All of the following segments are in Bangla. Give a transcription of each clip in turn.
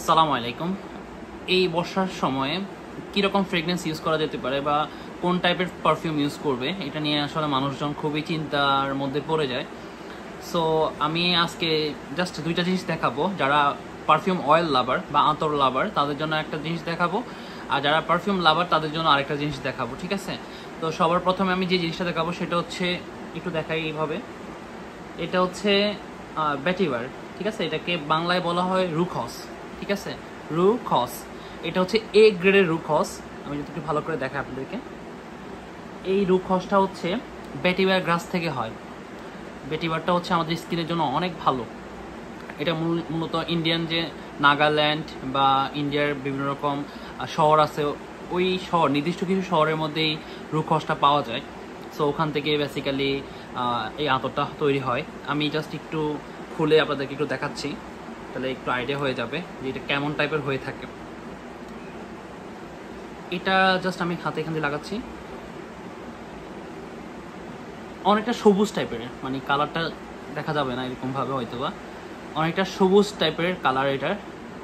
আসসালামু আলাইকুম। এই বর্ষার সময়ে কীরকম ফ্রেগরেন্স ইউজ করা যেতে পারে বা কোন টাইপের পারফিউম ইউজ করবে এটা নিয়ে আসলে মানুষজন খুবই চিন্তার মধ্যে পড়ে যায়। সো আমি আজকে জাস্ট দুইটা জিনিস দেখাবো। যারা পারফিউম অয়েল লাভার বা আতর লাভার তাদের জন্য একটা জিনিস দেখাবো, আর যারা পারফিউম লাভার তাদের জন্য আরেকটা জিনিস দেখাবো, ঠিক আছে? তো সবার প্রথমে আমি যে জিনিসটা দেখাবো সেটা হচ্ছে, একটু দেখাই এইভাবে, এটা হচ্ছে ব্যাটিভার, ঠিক আছে? এটাকে বাংলায় বলা হয় রুখস, ঠিক আছে? রুখস, এটা হচ্ছে এ গ্রেডের রুখস। আমি যদি একটু ভালো করে দেখাই আপনাদেরকে, এই রুখসটা হচ্ছে ব্যাটিভার গ্রাস থেকে হয়। ব্যাটিভারটা হচ্ছে আমাদের স্কিনের জন্য অনেক ভালো। এটা মূলত ইন্ডিয়ান যে নাগাল্যান্ড বা ইন্ডিয়ার বিভিন্ন রকম শহর আছে, ওই শহর নির্দিষ্ট কিছু শহরের মধ্যেই রুখসটা পাওয়া যায়। সো ওখান থেকে বেসিক্যালি এই আতরটা তৈরি হয়। আমি জাস্ট একটু খুলে আপনাদেরকে একটু দেখাচ্ছি, তাহলে একটু আইডিয়া হয়ে যাবে যে এটা কেমন টাইপের হয়ে থাকে। এটা জাস্ট আমি হাতে এখান দিয়ে লাগাচ্ছি। অনেকটা সবুজ টাইপের, মানে কালারটা দেখা যাবে না এরকমভাবে হয়তো বা, অনেকটা সবুজ টাইপের কালার এটার।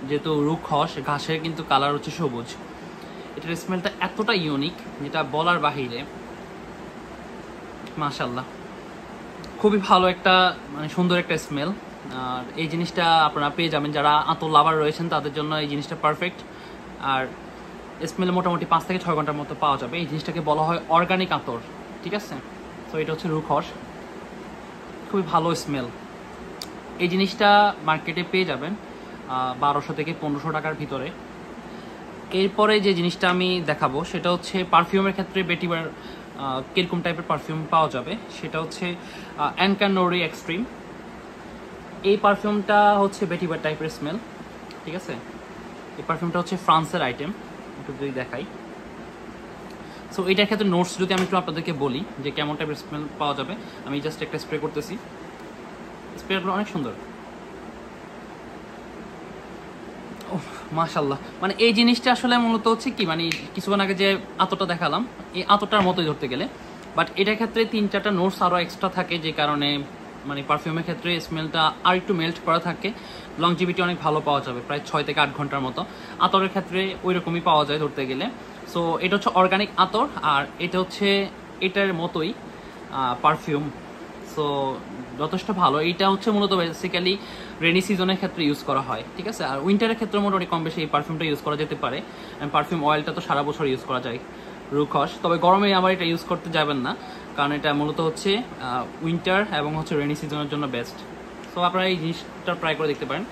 যেহেতু রুখস ঘাসের, কিন্তু কালার হচ্ছে সবুজ। এটার স্মেলটা এতটা ইউনিক যেটা বলার বাহিরে। মাশাল্লাহ, খুবই ভালো একটা, মানে সুন্দর একটা স্মেল। আর এই জিনিসটা আপনারা পেয়ে যাবেন যারা আতর লাভার রয়েছেন, তাদের জন্য এই জিনিসটা পারফেক্ট। আর স্মেল মোটামুটি 5 থেকে 6 ঘন্টার মতো পাওয়া যাবে। এই জিনিসটাকে বলা হয় অর্গানিক আতর, ঠিক আছে? তো এটা হচ্ছে রুখস, খুবই ভালো স্মেল। এই জিনিসটা মার্কেটে পেয়ে যাবেন 1200 থেকে 1500 টাকার ভিতরে। এরপরে যে জিনিসটা আমি দেখাবো সেটা হচ্ছে পারফিউমের ক্ষেত্রে বেটিবার কীরকম টাইপের পারফিউম পাওয়া যাবে, সেটা হচ্ছে অ্যানকানোরি এক্সট্রিম। এই পারফিউমটা হচ্ছে বেটিবার টাইপের স্মেল, ঠিক আছে? এই পারফিউমটা হচ্ছে ফ্রান্সের আইটেম, একটু যদি দেখাই। সো এটার ক্ষেত্রে নোটস যদি আমি একটু আপনাদেরকে বলি যে কেমন টাইপের স্মেল পাওয়া যাবে, আমি জাস্ট একটা স্প্রে করতেছি। স্প্রেগুলো অনেক সুন্দর, মাশাল্লাহ। মানে এই জিনিসটা আসলে মূলত হচ্ছে কি, মানে কিছুক্ষণ আগে যে আতরটা দেখালাম, এই আতরটার মতোই ধরতে গেলে, বাট এটার ক্ষেত্রে 3-4টা নোটস আরও এক্সট্রা থাকে, যে কারণে মানে পারফিউমের ক্ষেত্রে স্মেলটা আর একটু মেল্ট করা থাকে। লংজিভিটি অনেক ভালো পাওয়া যাবে, প্রায় 6 থেকে 8 ঘন্টার মতো। আতরের ক্ষেত্রে ওই রকমই পাওয়া যায় ধরতে গেলে। সো এটা হচ্ছে অর্গানিক আতর, আর এটা হচ্ছে এটার মতোই পারফিউম। সো যথেষ্ট ভালো। এইটা হচ্ছে মূলত বেসিক্যালি রেনি সিজনের ক্ষেত্রে ইউজ করা হয়, ঠিক আছে? আর উইন্টারের ক্ষেত্রে মোটামুটি কম বেশি এই পারফিউমটা ইউজ করা যেতে পারে। পারফিউম অয়েলটা তো সারা বছর ইউজ করা যায়, রুখস। তবে গরমে আবার এটা ইউজ করতে যাবেন না, কারণ এটা মূলত হচ্ছে উইন্টার এবং হচ্ছে রেনি সিজনের জন্য বেস্ট। সো আপনারা এই জিনিসটা ট্রাই করে দেখতে পারেন।